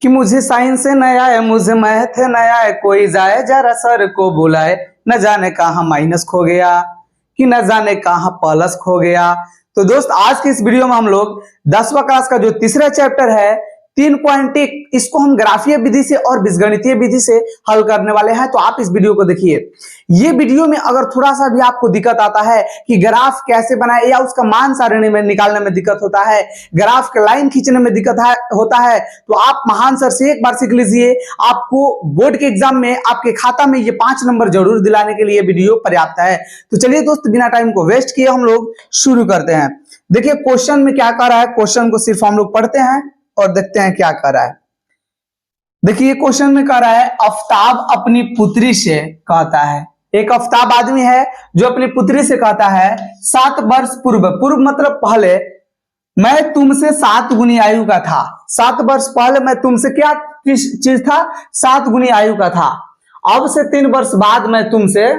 कि मुझे साइंस से नया है, मुझे मैथ नया है, कोई जाए जरा सर को बुलाए, न जाने कहाँ माइनस खो गया कि न जाने कहाँ प्लस खो गया। तो दोस्त आज की इस वीडियो में हम लोग 10वां क्लास का जो तीसरा चैप्टर है 3.1 इसको हम ग्राफीय विधि से और बीजगणितीय विधि से हल करने वाले हैं। तो आप इस वीडियो को देखिए। ये वीडियो में अगर थोड़ा सा भी आपको दिक्कत आता है कि ग्राफ कैसे बनाए या उसका मान सारणी में निकालने में दिक्कत होता है, ग्राफ के लाइन खींचने में दिक्कत होता है, तो आप महान सर से एक बार सीख लीजिए। आपको बोर्ड के एग्जाम में आपके खाता में ये 5 नंबर जरूर दिलाने के लिए वीडियो पर्याप्त है। तो चलिए दोस्त बिना टाइम को वेस्ट किए हम लोग शुरू करते हैं। देखिए क्वेश्चन में क्या कर रहा है, क्वेश्चन को सिर्फ हम लोग पढ़ते हैं और देखते हैं क्या कर रहा है। देखिए क्वेश्चन में कह रहा है आफताब अपनी पुत्री से कहता है, एक आफताब आदमी है जो अपनी पुत्री से कहता है 7 वर्ष पूर्व, पूर्व मतलब पहले, मैं तुमसे 7 गुनी आयु का था। 7 वर्ष पहले मैं तुमसे क्या किस चीज था, 7 गुनी आयु का था। अब से 3 वर्ष बाद मैं तुमसे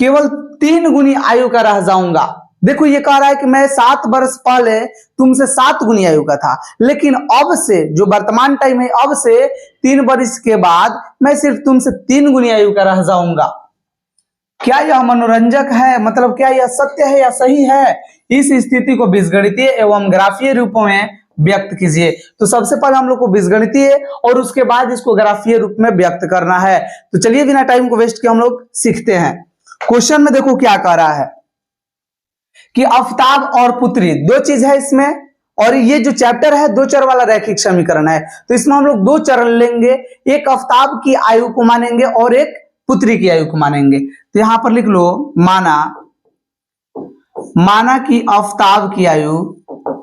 केवल 3 गुनी आयु का रह जाऊंगा। देखो ये कह रहा है कि मैं 7 वर्ष पहले तुमसे 7 गुनी आयु का था, लेकिन अब से जो वर्तमान टाइम है, अब से 3 वर्ष के बाद मैं सिर्फ तुमसे 3 गुनी आयु का रह जाऊंगा। क्या यह मनोरंजक है, मतलब क्या यह सत्य है या सही है? इस स्थिति को बीजगणितीय एवं ग्राफीय रूपों में व्यक्त कीजिए। तो सबसे पहले हम लोग को बीजगणितीय और उसके बाद इसको ग्राफीय रूप में व्यक्त करना है। तो चलिए बिना टाइम को वेस्ट किए हम लोग सीखते हैं। क्वेश्चन में देखो क्या कह रहा है कि आफताब और पुत्री दो चीज है इसमें, और ये जो चैप्टर है 2 चर वाला रैखिक समीकरण है। तो इसमें हम लोग 2 चर लेंगे, एक आफताब की आयु को मानेंगे और एक पुत्री की आयु को मानेंगे। तो यहां पर लिख लो माना कि आफताब की आयु,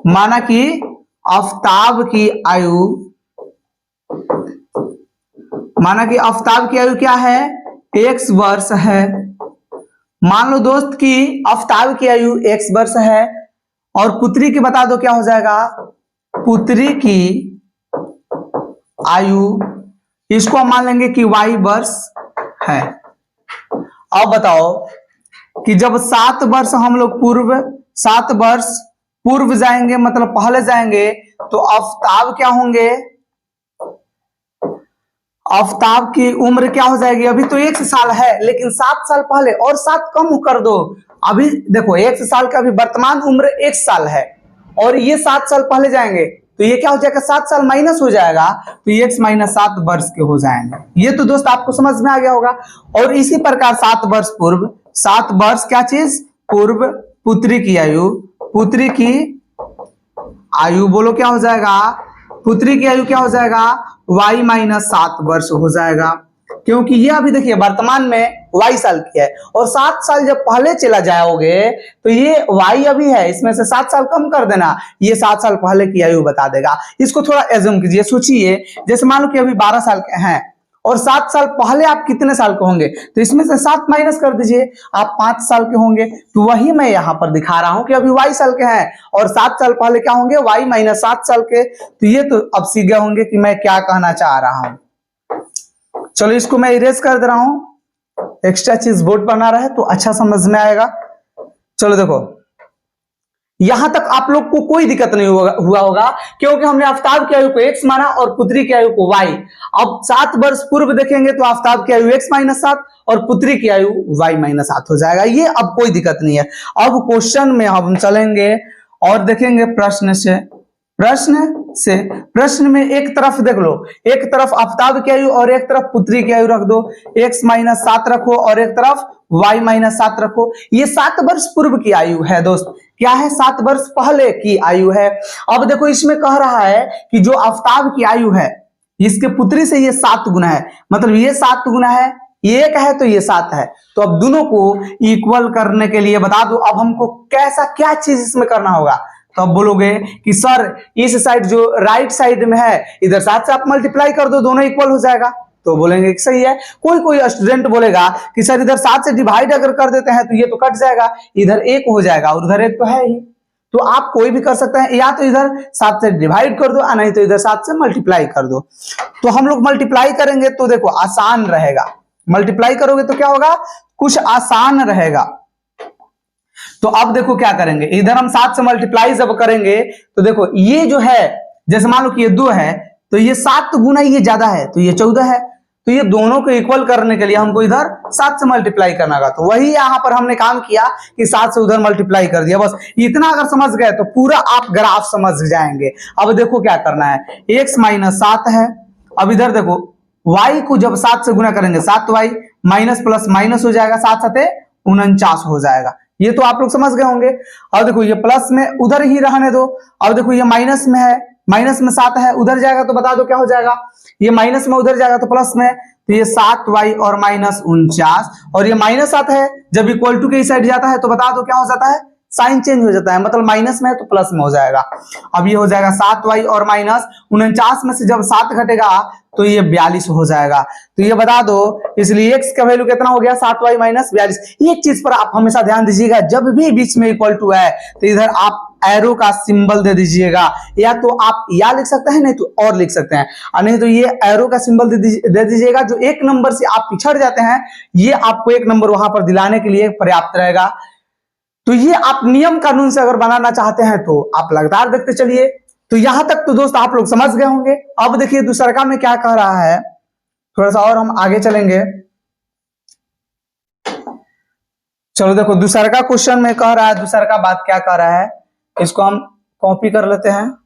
माना कि आफताब की आयु, माना कि आफताब की आयु क्या है, x वर्ष है। मान लो दोस्त कि आफताब की आयु x वर्ष है और पुत्री की बता दो क्या हो जाएगा, पुत्री की आयु, इसको हम मान लेंगे कि y वर्ष है। अब बताओ कि जब 7 वर्ष हम लोग 7 वर्ष पूर्व जाएंगे, मतलब पहले जाएंगे, तो आफताब क्या होंगे, आफताब की उम्र क्या हो जाएगी, अभी तो 1 साल है, लेकिन 7 साल पहले और 7 कम कर दो। अभी देखो 1 साल का अभी वर्तमान उम्र 1 साल है और ये 7 साल पहले जाएंगे तो ये क्या हो जाएगा, 7 साल माइनस हो जाएगा, तो ये x माइनस 7 वर्ष के हो जाएंगे। ये तो दोस्त आपको समझ में आ गया होगा। और इसी प्रकार 7 वर्ष पूर्व, 7 वर्ष क्या चीज, पूर्व पुत्री की आयु, पुत्री की आयु बोलो क्या हो जाएगा, पुत्री की आयु क्या हो जाएगा, y माइनस 7 वर्ष हो जाएगा। क्योंकि ये अभी देखिए वर्तमान में y साल की है और 7 साल जब पहले चला जाओगे तो ये y अभी है, इसमें से 7 साल कम कर देना, ये 7 साल पहले की आयु बता देगा। इसको थोड़ा एज्यूम कीजिए, सोचिए जैसे मान लो कि अभी 12 साल के हैं और 7 साल पहले आप कितने साल के होंगे, तो इसमें से 7 माइनस कर दीजिए, आप 5 साल के होंगे। तो वही मैं यहाँ पर दिखा रहा हूं कि अभी y साल के हैं और 7 साल पहले क्या होंगे, y माइनस 7 साल के। तो ये तो अब सीख गए होंगे कि मैं क्या कहना चाह रहा हूं। चलो इसको मैं इरेज कर दे रहा हूं, एक्स्ट्रा चीज बोर्ड पर ना रहे तो अच्छा समझ में आएगा। चलो देखो यहां तक आप लोग को कोई दिक्कत नहीं हुआ होगा क्योंकि हमने आफताब की आयु को x माना और पुत्री की आयु को y। अब 7 वर्ष पूर्व देखेंगे तो आफताब की आयु x माइनस 7 और पुत्री की आयु y माइनस 7 हो जाएगा। ये अब कोई दिक्कत नहीं है। अब क्वेश्चन में हम चलेंगे और देखेंगे प्रश्न में एक तरफ देख लो, एक तरफ आफताब की आयु और एक तरफ पुत्री की आयु रख दो, x माइनस 7 रखो और एक तरफ y माइनस 7 रखो। ये 7 वर्ष पूर्व की आयु है दोस्त, क्या है, 7 वर्ष पहले की आयु है। अब देखो इसमें कह रहा है कि जो आफताब की आयु है इसके पुत्री से ये 7 गुना है, मतलब ये 7 गुना है, ये 1 है तो ये 7 है। तो अब दोनों को इक्वल करने के लिए बता दो अब हमको कैसा क्या चीज इसमें करना होगा। तो अब बोलोगे कि सर इस साइड जो राइट साइड में है इधर 7 से आप मल्टीप्लाई कर दो, दोनों इक्वल हो जाएगा। तो बोलेंगे कि सही है। कोई स्टूडेंट बोलेगा कि सर इधर 7 से डिवाइड अगर कर देते हैं तो ये तो कट जाएगा, इधर 1 हो जाएगा और उधर 1 तो है ही। तो आप कोई भी कर सकते हैं, या तो इधर 7 से डिवाइड कर दो, नहीं तो इधर 7 से मल्टीप्लाई कर दो। तो हम लोग मल्टीप्लाई करेंगे तो देखो आसान रहेगा, मल्टीप्लाई करोगे तो क्या होगा, कुछ आसान रहेगा। तो अब देखो क्या करेंगे, इधर हम 7 से मल्टीप्लाई जब करेंगे तो देखो ये जो है, जैसे मान लो कि ये 2 है तो ये 7 गुना ये ज्यादा है, तो ये 14 है। तो ये दोनों को इक्वल करने के लिए हमको इधर 7 से मल्टीप्लाई करना होगा। तो वही यहाँ पर हमने काम किया कि 7 से उधर मल्टीप्लाई कर दिया। बस इतना अगर समझ गए तो पूरा आप ग्राफ समझ जाएंगे। अब देखो क्या करना है, x माइनस 7 है। अब इधर देखो y को जब 7 से गुना करेंगे 7y माइनस प्लस माइनस हो जाएगा, 7 7 49 हो जाएगा। ये तो आप लोग समझ गए होंगे। अब देखो ये प्लस में उधर ही रहने दो। अब देखो ये माइनस में है, माइनस में 7 है, उधर जाएगा तो बता दो क्या हो जाएगा। ये माइनस में उधर जाएगा तो प्लस में, तो ये 7y और माइनस 49, और ये माइनस 7 है, जब इक्वल टू के इस साइड जाता है तो बता दो क्या हो जाता है, साइन चेंज हो जाता है, मतलब माइनस में है तो प्लस में हो जाएगा। अब ये हो जाएगा 7y और माइनस 49 में से जब 7 घटेगा तो ये 42 हो जाएगा। तो ये बता दो, इसलिए x का वैल्यू कितना हो गया, 7y माइनस 42। एक चीज पर आप हमेशा ध्यान दीजिएगा, जब भी बीच में इक्वल टू है तो इधर आप एरो का सिंबल दे दीजिएगा, या तो आप या लिख सकते हैं नहीं तो और लिख सकते हैं, और नहीं तो ये एरो का सिंबल दे दीजिएगा। जो एक नंबर से आप पिछड़ जाते हैं ये आपको एक नंबर वहां पर दिलाने के लिए पर्याप्त रहेगा। तो ये आप नियम कानून से अगर बनाना चाहते हैं तो आप लगातार देखते चलिए। तो यहां तक तो दोस्त आप लोग समझ गए होंगे। अब देखिए दूसरा में क्या कह रहा है, थोड़ा सा और हम आगे चलेंगे। चलो देखो दूसरा का क्वेश्चन में कह रहा है, दूसरा का बात क्या कह रहा है, इसको हम कॉपी कर लेते हैं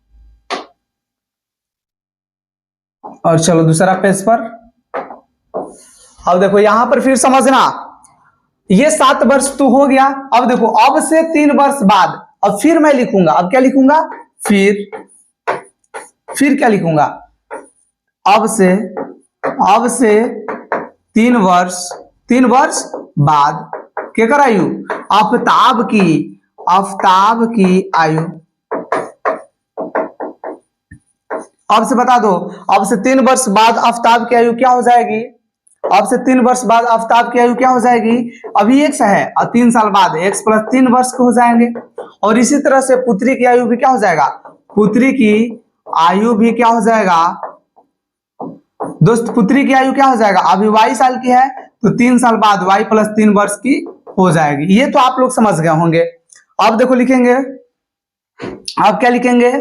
और चलो दूसरा पेज पर। अब देखो यहां पर फिर समझना, ये 7 वर्ष तो हो गया। अब देखो अब से 3 वर्ष बाद, अब फिर मैं लिखूंगा, अब क्या लिखूंगा, फिर क्या लिखूंगा, अब से 3 वर्ष बाद क्या कर आयु, आफ्ताब की आयु। अब से बता दो, अब से 3 वर्ष बाद आफ्ताब की आयु क्या हो जाएगी, अब से 3 वर्ष बाद आफ्ताब की आयु क्या हो जाएगी, अभी x है और 3 साल बाद x प्लस 3 वर्ष के हो जाएंगे। और इसी तरह से पुत्री की आयु भी क्या हो जाएगा, पुत्री की आयु भी क्या हो जाएगा दोस्त, पुत्री की आयु क्या हो जाएगा, अभी y साल की है तो 3 साल बाद y प्लस 3 वर्ष की हो जाएगी। ये तो आप लोग समझ गए होंगे। अब देखो लिखेंगे, अब क्या लिखेंगे,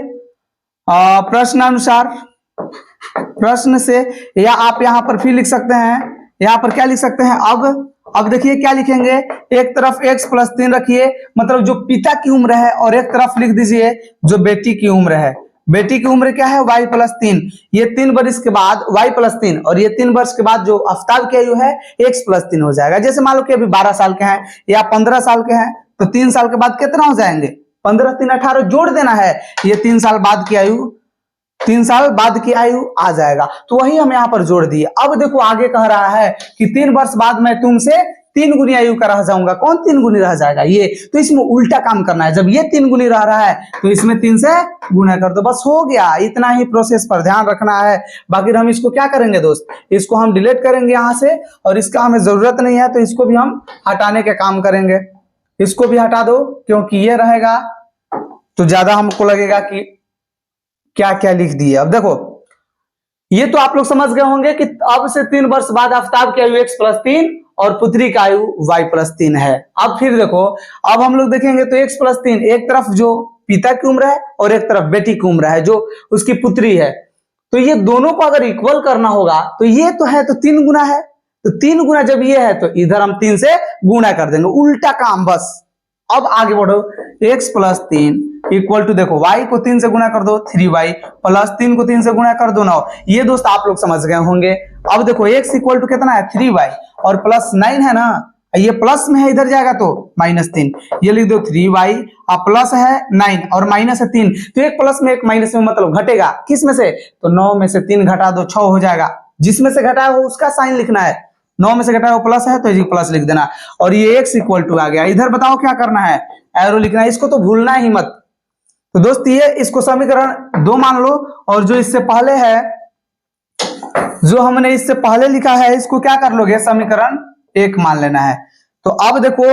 प्रश्नानुसार, प्रश्न से, या आप यहां पर फिर लिख सकते हैं, यहां पर क्या लिख सकते हैं, अब देखिए क्या लिखेंगे, एक तरफ x प्लस 3 रखिए, मतलब जो पिता की उम्र है, और एक तरफ लिख दीजिए जो बेटी की उम्र है। बेटी की उम्र क्या है, y प्लस 3, ये 3 वर्ष के बाद y प्लस 3, और ये 3 वर्ष के बाद जो आफ्ताब की आयु है x प्लस 3 हो जाएगा। जैसे मान लो कि अभी 12 साल के हैं या 15 साल के हैं, तो 3 साल के बाद कितना हो जाएंगे, 15 3 18 जोड़ देना है, ये 3 साल बाद की आयु, 3 साल बाद की आयु आ जाएगा। तो वही हम यहाँ पर जोड़ दिए। अब देखो आगे कह रहा है कि 3 वर्ष बाद मैं तुमसे 3 गुनी आयु का रह जाऊंगा। कौन 3 गुनी रह जाएगा, ये तो इसमें उल्टा काम करना है। जब ये 3 गुनी रह रहा है तो इसमें 3 से गुना कर दो, बस हो गया। इतना ही प्रोसेस पर ध्यान रखना है। बाकी हम इसको क्या करेंगे दोस्त, इसको हम डिलीट करेंगे यहाँ से, और इसका हमें जरूरत नहीं है तो इसको भी हम हटाने के काम करेंगे। इसको भी हटा दो, क्योंकि ये रहेगा तो ज्यादा हमको लगेगा कि क्या क्या लिख दिए। अब देखो ये तो आप लोग समझ गए होंगे कि अब से 3 वर्ष बाद आफ्ताब की आयु x प्लस 3 और पुत्री का आयु y प्लस 3 है। अब फिर देखो, अब हम लोग देखेंगे तो x प्लस 3, एक तरफ जो पिता की उम्र है और एक तरफ बेटी की उम्र है जो उसकी पुत्री है, तो ये दोनों को अगर इक्वल करना होगा तो ये तो है तो 3 गुना है, तो 3 गुना जब ये है तो इधर हम 3 से गुना कर देंगे, उल्टा काम बस। अब आगे बढ़ो, x प्लस 3 इक्वल टू, देखो y को 3 से गुना कर दो 3y, प्लस 3 को 3 से गुना कर दो 9। ये दोस्त आप लोग समझ गए होंगे। अब देखो x इक्वल टू कितना है 3y और प्लस 9 है ना, ये प्लस में है, इधर जाएगा तो -3, ये लिख दो 3y और प्लस है 9 और माइनस है 3, तो एक प्लस में एक माइनस में मतलब घटेगा, किस में से, तो 9 में से 3 घटा दो 6 हो जाएगा। जिसमें से घटाया हो उसका साइन लिखना है, 9 में से घटाया हो प्लस है तो ये प्लस लिख देना, और ये x इक्वल टू आ गया। इधर बताओ क्या करना है, एरो लिखना है, इसको तो भूलना ही मत। तो दोस्त ये इसको समीकरण 2 मान लो, और जो इससे पहले है, जो हमने इससे पहले लिखा है, इसको क्या कर लोगे, समीकरण 1 मान लेना है। तो अब देखो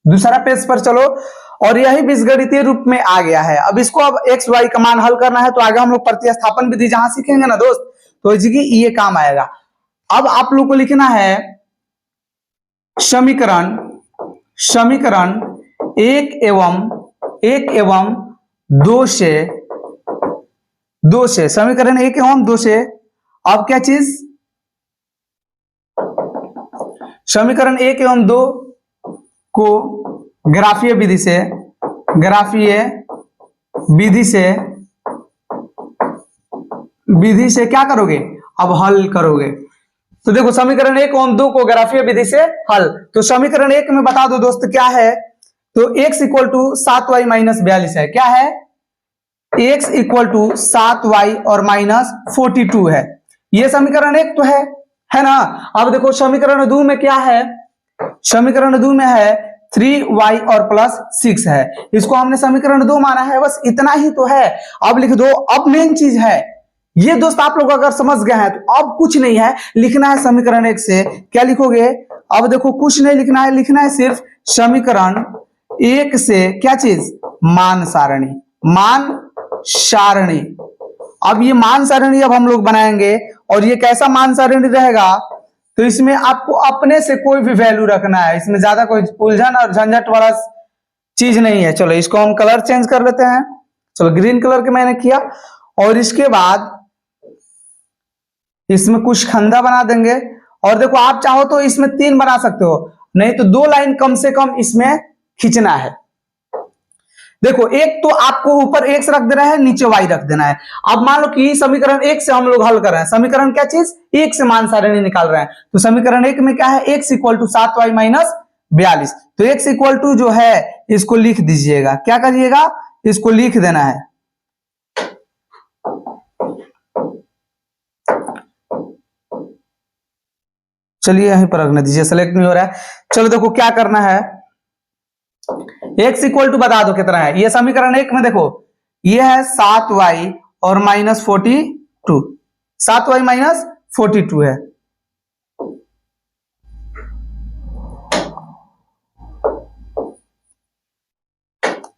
दूसरा पेज पर चलो, और यही बीजगणितीय रूप में आ गया है। अब इसको अब x y का मान हल करना है, तो आगे हम लोग प्रतिस्थापन विधि जहां सीखेंगे ना दोस्त, तो ये काम आएगा। अब आप लोग को लिखना है समीकरण 1 एवं 2 से दो से, समीकरण 1 एवं 2 से अब क्या चीज, समीकरण 1 एवं 2 को ग्राफीय विधि से, ग्राफीय विधि से क्या करोगे, अब हल करोगे। तो देखो समीकरण 1 एवं 2 को ग्राफीय विधि से हल, तो समीकरण 1 में बता दो दोस्त क्या है, तो x equal to 7y minus 42 है। क्या है, x इक्वल टू 7y और माइनस 42 है। ये समीकरण 1 तो है ना। अब देखो समीकरण 2 में क्या है, समीकरण 2 में है 3y और प्लस 6 है। इसको हमने समीकरण 2 माना है, बस इतना ही तो है। अब लिख दो। अब मेन चीज है ये दोस्त, आप लोग अगर समझ गए हैं तो अब कुछ नहीं है, लिखना है समीकरण 1 से। क्या लिखोगे, अब देखो कुछ नहीं लिखना है, लिखना है सिर्फ समीकरण 1 से क्या चीज, मान सारणी, मान सारणी। अब ये मान सारणी अब हम लोग बनाएंगे, और ये कैसा मान सारणी रहेगा, तो इसमें आपको अपने से कोई भी वैल्यू रखना है, इसमें ज्यादा कोई उलझन और झंझट वाला चीज नहीं है। चलो इसको हम कलर चेंज कर लेते हैं। चलो ग्रीन कलर के मैंने किया, और इसके बाद इसमें कुछ खंदा बना देंगे। और देखो आप चाहो तो इसमें 3 बना सकते हो, नहीं तो 2 लाइन कम से कम इसमें खींचना है। देखो एक तो आपको ऊपर x रख देना है, नीचे y रख देना है। अब मान लो कि समीकरण 1 से हम लोग हल कर रहे हैं, समीकरण क्या चीज, 1 से मान सारणी निकाल रहे हैं। तो समीकरण 1 में क्या है, x equal to 7y minus 42। तो x इक्वल टू जो है इसको लिख दीजिएगा, क्या करिएगा, इसको लिख देना है। चलिए यहीं पर रखने दीजिए, सेलेक्ट नहीं हो रहा है। चलो देखो क्या करना है, x इक्वल टू बता दो कितना है। ये समीकरण 1 में देखो ये है 7y और माइनस 42, 7y माइनस 42 है।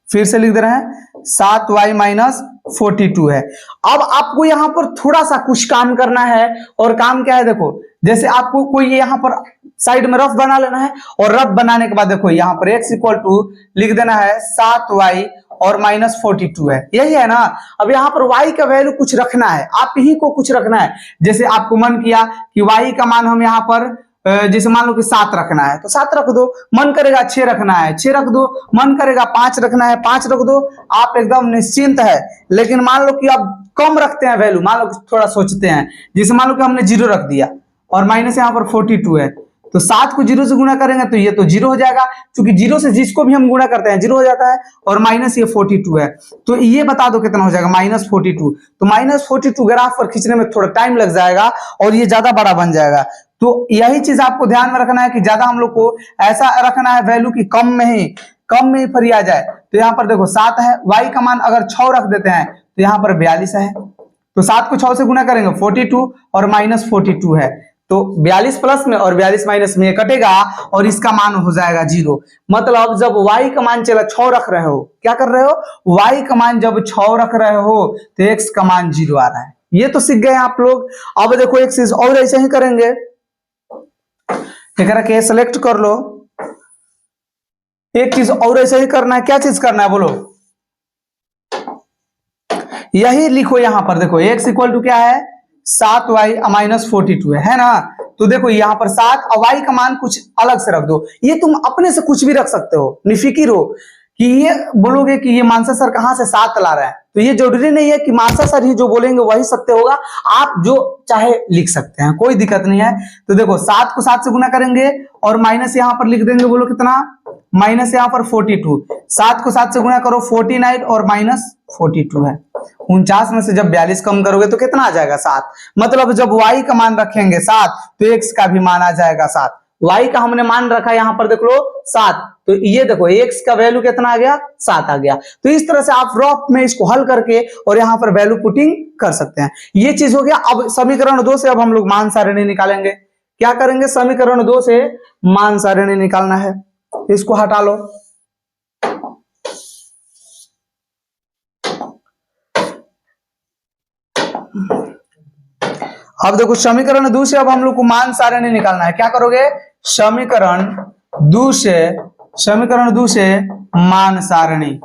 फिर से लिख दे रहे हैं 7y माइनस 42 है। अब आपको यहां पर थोड़ा सा कुछ काम करना है, और काम क्या है देखो, जैसे आपको कोई यहां पर साइड में रफ बना लेना है, और रफ बनाने के बाद देखो यहां पर x इक्वल टू लिख देना है 7y और माइनस 42 है, यही है ना। अब यहाँ पर y का वैल्यू कुछ रखना है, आप ही को कुछ रखना है। जैसे आपको मन किया कि y का मान हम यहाँ पर जैसे मान लो कि 7 रखना है तो 7 रख दो, मन करेगा 6 रखना है 6 रख दो, मन करेगा 5 रखना है 5 रख दो, आप एकदम निश्चिंत है। लेकिन मान लो कि अब कम रखते हैं वैल्यू, मान लो कि थोड़ा सोचते हैं, जैसे मान लो कि हमने 0 रख दिया और माइनस यहाँ पर 42 है, तो 7 को 0 से गुणा करेंगे तो ये तो 0 हो जाएगा, क्योंकि 0 से जिसको भी हम गुणा करते हैं 0 हो जाता है, और माइनस ये 42 है। तो ये बता दो कितना हो जाएगा, माइनस 42। तो माइनस 42 ग्राफ पर खींचने में थोड़ा टाइम लग जाएगा और ये ज्यादा बड़ा बन जाएगा। तो यही चीज आपको ध्यान में रखना है कि ज्यादा हम लोग को ऐसा रखना है वैल्यू की कम में ही फ्री आ जाए। तो यहाँ पर देखो 7 है, y का मान अगर 6 रख देते हैं तो यहाँ पर 42 है, तो 7 को 6 से गुणा करेंगे 42 और माइनस 42 है, तो 42 प्लस में और 42 माइनस में कटेगा और इसका मान हो जाएगा 0। मतलब जब y का मान चला 6 रख रहे हो, क्या कर रहे हो, y का मान जब 6 रख रहे हो तो x का मान 0 आ रहा है। ये तो सीख गए आप लोग। अब देखो एक चीज और ऐसे ही करेंगे, के सेलेक्ट कर लो। एक चीज और ऐसे ही करना है, क्या चीज करना है बोलो, यही लिखो यहां पर देखो x इक्वल टू क्या है 7y माइनस 42 है ना। तो देखो यहाँ पर 7 और y का मान कुछ अलग से रख दो, ये तुम अपने से कुछ भी रख सकते हो, निफिकिर हो कि ये बोलोगे कि ये मानसा सर कहां से 7 ला रहा है, तो ये जरूरी नहीं है कि मानसा सर ही जो बोलेंगे वही सत्य होगा, आप जो चाहे लिख सकते हैं, कोई दिक्कत नहीं है। तो देखो 7 को 7 से गुना करेंगे और माइनस यहाँ पर लिख देंगे, बोलो कितना, माइनस यहाँ पर 42, 7 को 7 से गुना करो 49 और माइनस 42 है। 49 में से जब 42 कम करोगे तो कितना आ जाएगा 7। मतलब जब y का मान रखेंगे 7 तो x का भी मान आ जाएगा 7। y का हमने मान रखा यहाँ पर देख लो 7, तो ये देखो x का वैल्यू कितना आ गया 7 आ गया। तो इस तरह से आप रफ में इसको हल करके और यहाँ पर वैल्यू पुटिंग कर सकते हैं। ये चीज हो गया। अब समीकरण 2 से अब हम लोग मान सारणी निकालेंगे। क्या करेंगे, समीकरण 2 से मान सारणी निकालना है, इसको हटा लो। अब देखो समीकरण 2 से अब हम लोग को मान सारणी निकालना है। क्या करोगे, समीकरण 2 से मान सारणी।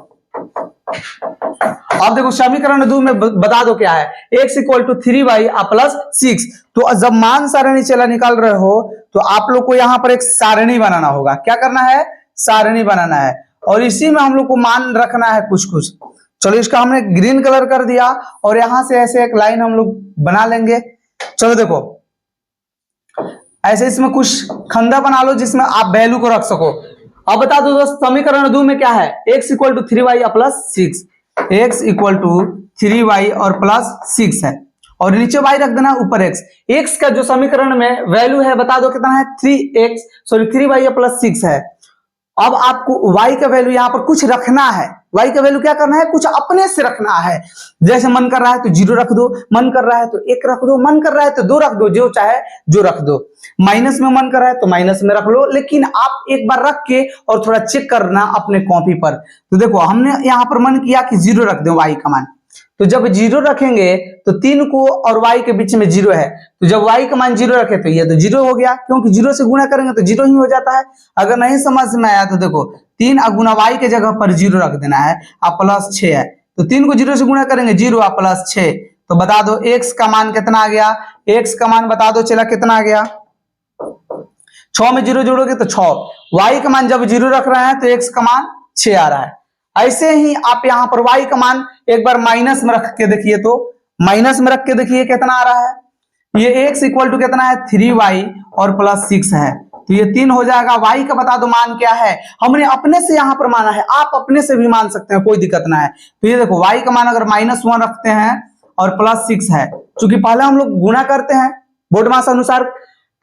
अब देखो समीकरण 2 में बता दो क्या है, x equal to 3y plus 6। तो जब मान सारणी चला निकाल रहे हो तो आप लोग को यहाँ पर एक सारणी बनाना होगा। क्या करना है, सारणी बनाना है, और इसी में हम लोग को मान रखना है कुछ कुछ। चलो इसका हमने ग्रीन कलर कर दिया और यहां से ऐसे एक लाइन हम लोग बना लेंगे। चलो देखो ऐसे इसमें कुछ खंदा बना लो जिसमें आप वैल्यू को रख सको। अब बता दो दोस्त समीकरण 2 में क्या है, x equal to 3y plus 6, x equal to 3y और प्लस 6 है, और नीचे y रख देना, ऊपर x। x का जो समीकरण में वैल्यू है बता दो कितना है, 3y प्लस 6 है। अब आपको y का वैल्यू यहाँ पर कुछ रखना है, y का वैल्यू क्या करना है, कुछ अपने से रखना है। जैसे मन कर रहा है तो 0 रख दो, मन कर रहा है तो 1 रख दो, मन कर रहा है तो 2 रख दो, जो चाहे जो रख दो। माइनस में मन कर रहा है तो माइनस में रख लो, लेकिन आप एक बार रख के और थोड़ा चेक करना अपने कॉपी पर। तो देखो हमने यहाँ पर मन किया कि 0 रख दो y का मान, तो जब 0 रखेंगे तो 3 को और y के बीच में 0 है, तो जब y का मान 0 रखे तो ये तो 0 हो गया, क्योंकि 0 से गुणा करेंगे तो 0 ही हो जाता है। अगर नहीं समझ में आया तो देखो 3 गुना y के जगह पर 0 रख देना है, आप प्लस 6 है, तो 3 को 0 से गुणा करेंगे 0 आप प्लस 6। तो बता दो x का मान कितना आ गया, x का मान बता दो चला कितना आ गया, 6 में 0 जोड़ोगे तो 6। y का मान जब 0 रख रहे हैं तो x का मान 6 आ रहा है। ऐसे ही आप यहाँ पर y का मान एक बार माइनस में रख के देखिए, तो माइनस में रख के देखिए कितना आ रहा है, ये x इक्वल टू कितना है 3y और प्लस 6 है, तो ये 3 हो जाएगा। y का बता दो मान क्या है, हमने अपने से यहाँ पर माना है, आप अपने से भी मान सकते हैं, कोई दिक्कत ना है। तो ये देखो y का मान अगर -1 रखते हैं और प्लस 6 है, क्योंकि पहले हम लोग गुणा करते हैं बोर्ड मास अनुसार,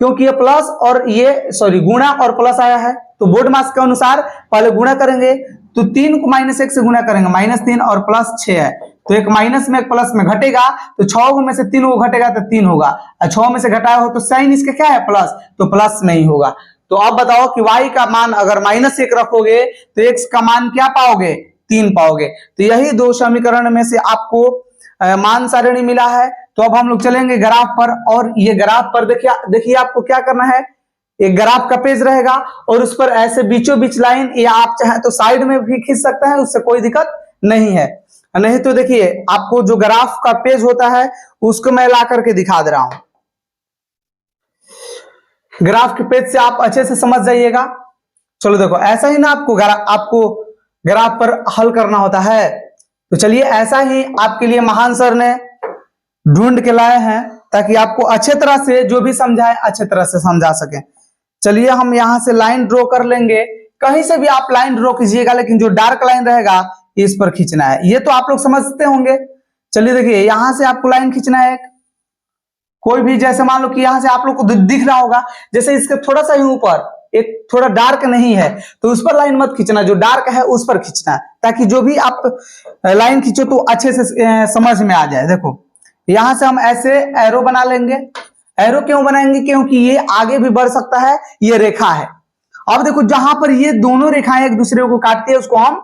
क्योंकि ये प्लस और ये सॉरी गुणा और प्लस आया है, तो बोर्ड मास के अनुसार पहले गुणा करेंगे, तो 3 को -1 से गुणा करेंगे, -3 और प्लस 6 है, तो एक माइनस में एक प्लस में घटेगा, तो 6 में से 3 को घटेगा तो 3 होगा, और 6 में से घटाया हो तो साइन इसका क्या है प्लस, तो प्लस में ही होगा। तो अब बताओ कि y का मान अगर -1 रखोगे तो x का मान क्या पाओगे, 3 पाओगे। तो यही दो समीकरण में से आपको मान सारणी मिला है। तो अब हम लोग चलेंगे ग्राफ पर, और ये ग्राफ पर देखिए आपको क्या करना है, एक ग्राफ का पेज रहेगा और उस पर ऐसे बीचों बीच लाइन, या आप चाहे तो साइड में भी खींच सकते हैं, उससे कोई दिक्कत नहीं है। नहीं तो देखिए आपको जो ग्राफ का पेज होता है उसको मैं ला करके दिखा दे रहा हूं, ग्राफ के पेज से आप अच्छे से समझ जाइएगा। चलो देखो ऐसा ही ना आपको ग्राफ पर हल करना होता है, तो चलिए ऐसा ही आपके लिए महान सर ने ढूंढ के लाए हैं, ताकि आपको अच्छे तरह से जो भी समझाए अच्छे तरह से समझा सके। चलिए हम यहां से लाइन ड्रॉ कर लेंगे, कहीं से भी आप लाइन ड्रॉ कीजिएगा, लेकिन जो डार्क लाइन रहेगा इस पर खींचना है, ये तो आप लोग समझते होंगे। चलिए देखिए यहां से आपको लाइन खींचना है, कोई भी, जैसे मान लो कि यहां से आप लोग को दिख रहा होगा, जैसे इसके थोड़ा सा ही ऊपर एक थोड़ा डार्क नहीं है तो उस पर लाइन मत खींचना, जो डार्क है उस पर खींचना, ताकि जो भी आप लाइन खींचो तो अच्छे से समझ में आ जाए। देखो यहां से हम ऐसे एरो बना लेंगे। एरो क्यों बनाएंगे, क्योंकि ये आगे भी बढ़ सकता है, ये रेखा है। अब देखो जहां पर ये दोनों रेखाएं एक दूसरे को काटती है उसको हम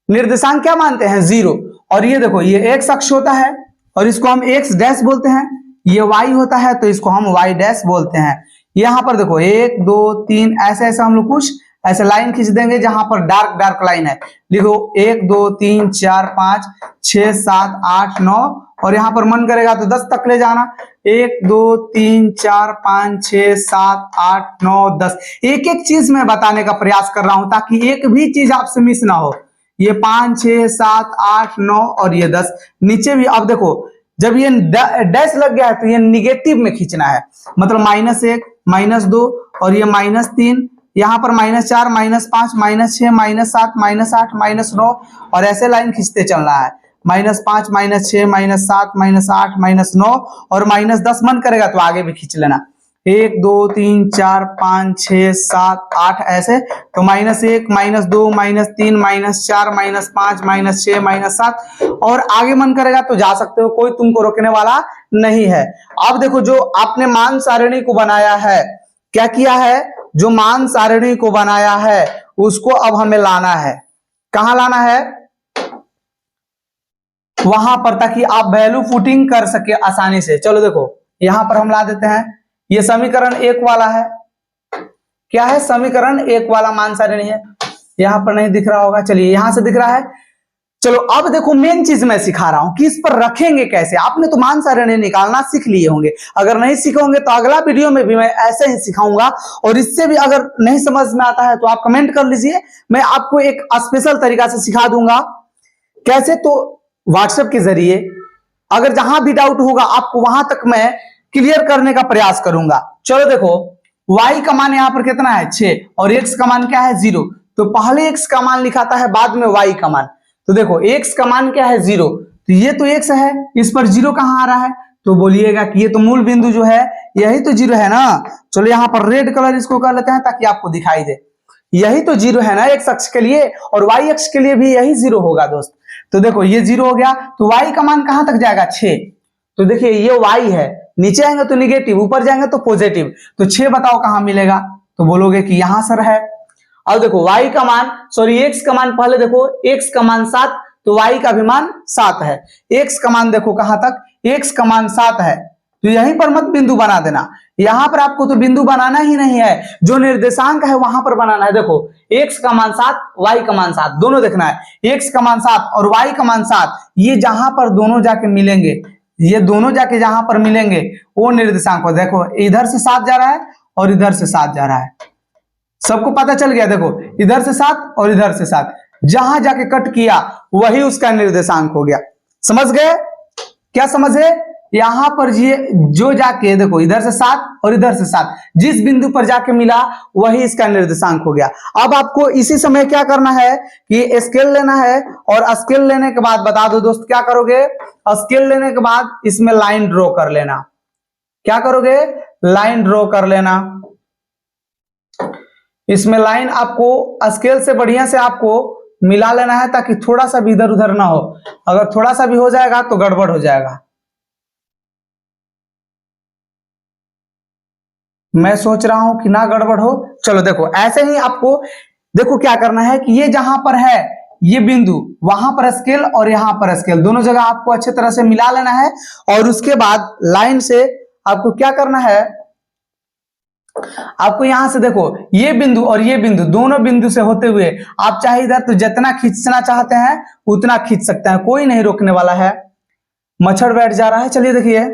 निर्देशांक क्या मानते हैं, 0। और ये देखो ये एक्स अक्ष होता है और इसको हम एक्स डैश बोलते हैं, ये वाई होता है तो इसको हम वाई डैश बोलते हैं। यहां पर देखो 1 2 3 ऐसे ऐसे हम लोग कुछ ऐसे लाइन खींच देंगे जहां पर डार्क लाइन है। लिखो 1 2 3 4 5 6 7 8 9, और यहां पर मन करेगा तो 10 तक ले जाना, 1 2 3 4 5 6 7 8 9 10। एक एक चीज मैं बताने का प्रयास कर रहा हूं ताकि एक भी चीज आपसे मिस ना हो। ये 5 6 7 8 9 और ये 10 नीचे भी। अब देखो जब ये डैश लग गया है तो ये निगेटिव में खींचना है, मतलब -1 -2 और ये -3, यहाँ पर -4 -5 -6 -7 -8 -9, और ऐसे लाइन खींचते चलना है, -5 -6 -7 -8 -9 और -10। मन करेगा तो आगे भी खींच लेना, 1 2 3 4 5 6 7 8 ऐसे, तो -1 -2 -3 -4 -5 -6 -7, और आगे मन करेगा तो जा सकते हो, कोई तुमको रोकने वाला नहीं है। अब देखो जो आपने मान सारणी को बनाया है, क्या किया है, जो मान सारणी को बनाया है उसको अब हमें लाना है, कहां लाना है, वहां पर, ताकि आप वैल्यू पुटिंग कर सके आसानी से। चलो देखो यहां पर हम ला देते हैं, ये समीकरण 1 वाला है, क्या है, समीकरण 1 वाला मान सारणी है। यहां पर नहीं दिख रहा होगा, चलिए यहां से दिख रहा है। चलो अब देखो मेन चीज मैं सिखा रहा हूं कि इस पर रखेंगे कैसे। आपने तो मान सारणी निकालना सीख लिए होंगे, अगर नहीं सीखे होंगे तो अगला वीडियो में भी मैं ऐसे ही सिखाऊंगा। और इससे भी अगर नहीं समझ में आता है तो आप कमेंट कर लीजिए, मैं आपको एक स्पेशल तरीका से सिखा दूंगा। कैसे? तो व्हाट्सएप के जरिए अगर जहां भी डाउट होगा आपको वहां तक मैं क्लियर करने का प्रयास करूंगा। चलो देखो, y का मान यहां पर कितना है 6 और x का मान क्या है 0। तो पहले x का मान लिखाता है, बाद में y का मान। तो देखो x का मान क्या है 0, तो ये तो x है, इस पर 0 कहां आ रहा है? तो बोलिएगा कि ये तो मूल बिंदु जो है यही तो 0 है ना। चलो यहां पर रेड कलर इसको कर लेते हैं ताकि आपको दिखाई दे। यही तो 0 है ना x अक्ष के लिए, और y अक्ष के लिए भी यही 0 होगा दोस्त। तो देखो ये 0 हो गया, तो y का मान कहां तक जाएगा 6। तो देखिए ये y है, नीचे आएंगे तो निगेटिव, ऊपर जाएंगे तो पॉजिटिव। तो 6 बताओ कहां मिलेगा? तो बोलोगे कि यहां सर है। अब देखो y का मान, सॉरी x का मान, पहले देखो x का मान 7, तो y का भी मान 7 है। x का मान देखो कहां तक, x का मान 7 है, तो यहीं पर मत बिंदु बना देना। यहां पर आपको तो बिंदु बनाना ही नहीं है, जो निर्देशांक है वहां पर बनाना है। देखो x का मान 7, y का मान 7, दोनों देखना है। x का मान 7 और y का मान 7, ये जहां पर दोनों जाके मिलेंगे, ये दोनों जाके जहां पर मिलेंगे वो निर्देशांक को देखो, इधर से 7 जा रहा है और इधर से 7 जा रहा है। सबको पता चल गया? देखो इधर से 7 और इधर से 7, जहां जाके कट किया वही उसका निर्देशांक हो गया। समझ गए? क्या समझे? यहां पर ये जो जाके देखो इधर से 7 और इधर से 7, जिस बिंदु पर जाके मिला वही इसका निर्देशांक हो गया। अब आपको इसी समय क्या करना है कि स्केल लेना है, और स्केल लेने के बाद बता दो दोस्त क्या करोगे, स्केल लेने के बाद इसमें लाइन ड्रॉ कर लेना। क्या करोगे? लाइन ड्रॉ कर लेना। इसमें लाइन आपको स्केल से बढ़िया से आपको मिला लेना है, ताकि थोड़ा सा भी इधर उधर ना हो। अगर थोड़ा सा भी हो जाएगा तो गड़बड़ हो जाएगा। मैं सोच रहा हूं कि ना गड़बड़ हो। चलो देखो ऐसे ही आपको देखो क्या करना है कि ये जहां पर है ये बिंदु, वहां पर स्केल और यहां पर स्केल, दोनों जगह आपको अच्छे तरह से मिला लेना है। और उसके बाद लाइन से आपको क्या करना है, आपको यहां से देखो ये बिंदु और ये बिंदु, दोनों बिंदु से होते हुए आप चाहे इधर तो जितना खींचना चाहते हैं उतना खींच सकते हैं, कोई नहीं रोकने वाला है। मच्छर बैठ जा रहा है। चलिए देखिए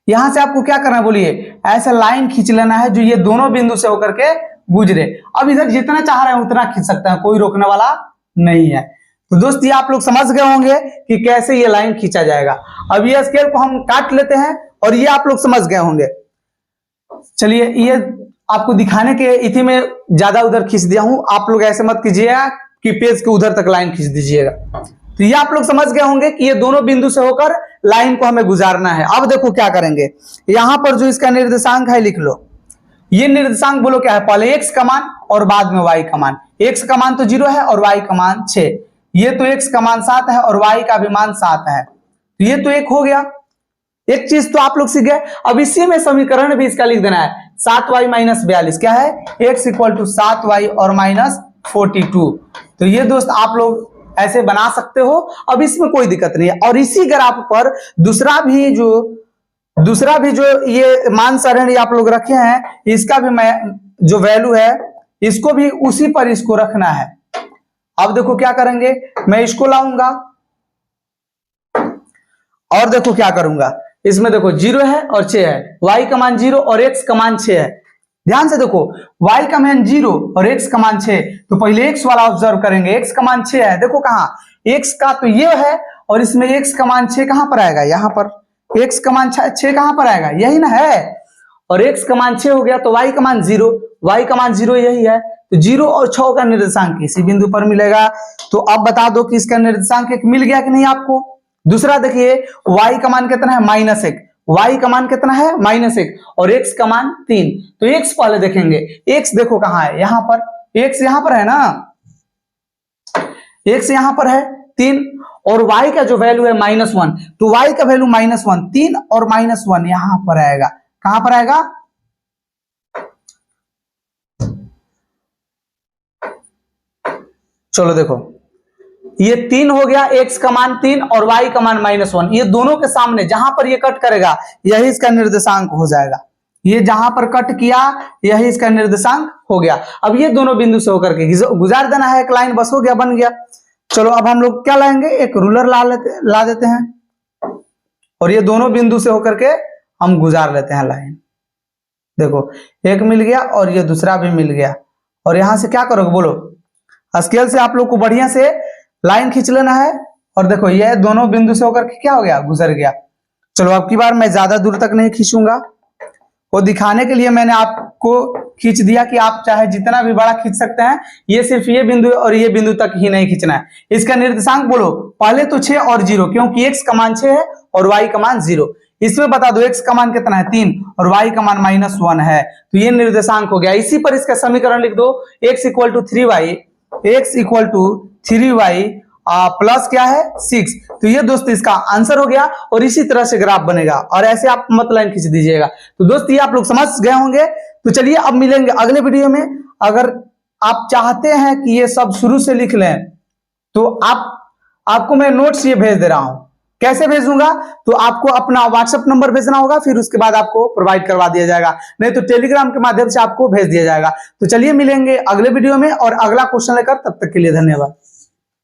यहां से आपको क्या करना है, बोलिए ऐसे लाइन खींच लेना है जो ये दोनों बिंदु से होकर के गुजरे। अब इधर जितना चाह रहे हैं उतना खींच सकते हैं, कोई रोकने वाला नहीं है। तो दोस्त ये आप लोग समझ गए होंगे कि कैसे ये लाइन खींचा जाएगा। अब ये स्केल को हम काट लेते हैं और ये आप लोग समझ गए होंगे। चलिए ये आपको दिखाने के इति में ज्यादा उधर खींच दिया हूं, आप लोग ऐसे मत कीजिएगा कि पेज के उधर तक लाइन खींच दीजिएगा। तो ये आप लोग समझ गए होंगे कि ये दोनों बिंदु से होकर लाइन को हमें गुजारना है। अब देखो क्या करेंगे, यहां पर जो इसका निर्देशांक है लिख लो। ये निर्देशांक बोलो क्या है, पहले x का मान और बाद में y का मान। x का मान तो 0 है और y का मान 6, ये तो x का मान 7 है और y का भी मान 7 है, तो ये तो एक हो गया। एक चीज तो आप लोग सीख गए। अब इसी में समीकरण भी इसका लिख देना है, 7y माइनस 42 क्या है, x इक्वल टू 7y और माइनस 42। तो ये दोस्त आप लोग ऐसे बना सकते हो, अब इसमें कोई दिक्कत नहीं है। और इसी ग्राफ पर दूसरा भी जो ये मान सारणी आप लोग रखे हैं, इसका भी मैं जो वैल्यू है इसको भी उसी पर इसको रखना है। अब देखो क्या करेंगे, मैं इसको लाऊंगा और देखो क्या करूंगा, इसमें देखो 0 है और 6 है, y का मान 0 और x का मान 6 है। ध्यान से देखो y का मान 0 और x का मान 6, तो पहले x वाला ऑब्जर्व करेंगे। x का मान 6 है, देखो कहां x का तो ये है, और इसमें x का मान 6 कहां पर आएगा, यहां पर x का मान 6 कहां पर आएगा, यही ना है। और x का मान 6 हो गया तो y का मान 0, y का मान 0 यही है, तो 0 और 6 का निर्देशांक इसी बिंदु पर मिलेगा। तो अब बता दो कि इसका निर्देशांक एक मिल गया कि नहीं आपको। दूसरा देखिए y का मान कितना है, -1, y का मान कितना है, -1, और x का मान 3। तो x पहले देखेंगे, x देखो कहां है, यहां पर, x यहां पर है ना, x यहां पर है 3, और y का जो वैल्यू है -1, तो y का वैल्यू -1, 3 और -1 यहां पर आएगा। कहां पर आएगा, चलो देखो ये 3 हो गया, x का मान 3 और y का मान -1, ये दोनों के सामने जहां पर ये कट करेगा यही इसका निर्देशांक हो जाएगा। ये जहां पर कट किया यही इसका निर्देशांक हो गया। अब ये दोनों बिंदु से होकर के गुजार देना है एक लाइन, बस हो गया, बन गया। चलो अब हम लोग क्या लाएंगे, एक रूलर ला देते हैं और ये दोनों बिंदु से होकर के हम गुजार लेते हैं लाइन। देखो एक मिल गया और ये दूसरा भी मिल गया। और यहां से क्या करोगे बोलो, स्केल से आप लोग को बढ़िया से लाइन खींच लेना है। और देखो ये दोनों बिंदु से होकर के क्या हो गया, गुजर गया। चलो अब की बार मैं ज्यादा दूर तक नहीं खींचूंगा, वो दिखाने के लिए मैंने आपको खींच दिया कि आप चाहे जितना भी बड़ा खींच सकते हैं। ये सिर्फ ये बिंदु और ये बिंदु तक ही नहीं खींचना है। इसका निर्देशांक बोलो, पहले तो 6 और 0, क्योंकि x का मान 6 है और y का मान 0। इसमें बता दो x का मान कितना है 3 और y का मान -1 है, तो ये निर्देशांक हो गया। इसी पर इसका समीकरण लिख दो, x = 3y, x = 3y plus क्या है 6। तो ये दोस्त इसका आंसर हो गया। और इसी तरह से ग्राफ बनेगा और ऐसे आप मत लाइन खींच दीजिएगा। तो दोस्त ये आप लोग समझ गए होंगे। तो चलिए अब मिलेंगे अगले वीडियो में। अगर आप चाहते हैं कि ये सब शुरू से लिख लें तो आपको मैं नोट्स ये भेज दे रहा हूं। कैसे भेजूंगा, तो आपको अपना व्हाट्सएप नंबर भेजना होगा, फिर उसके बाद आपको प्रोवाइड करवा दिया जाएगा, नहीं तो टेलीग्राम के माध्यम से आपको भेज दिया जाएगा। तो चलिए मिलेंगे अगले वीडियो में और अगला क्वेश्चन लेकर, तब तक के लिए धन्यवाद।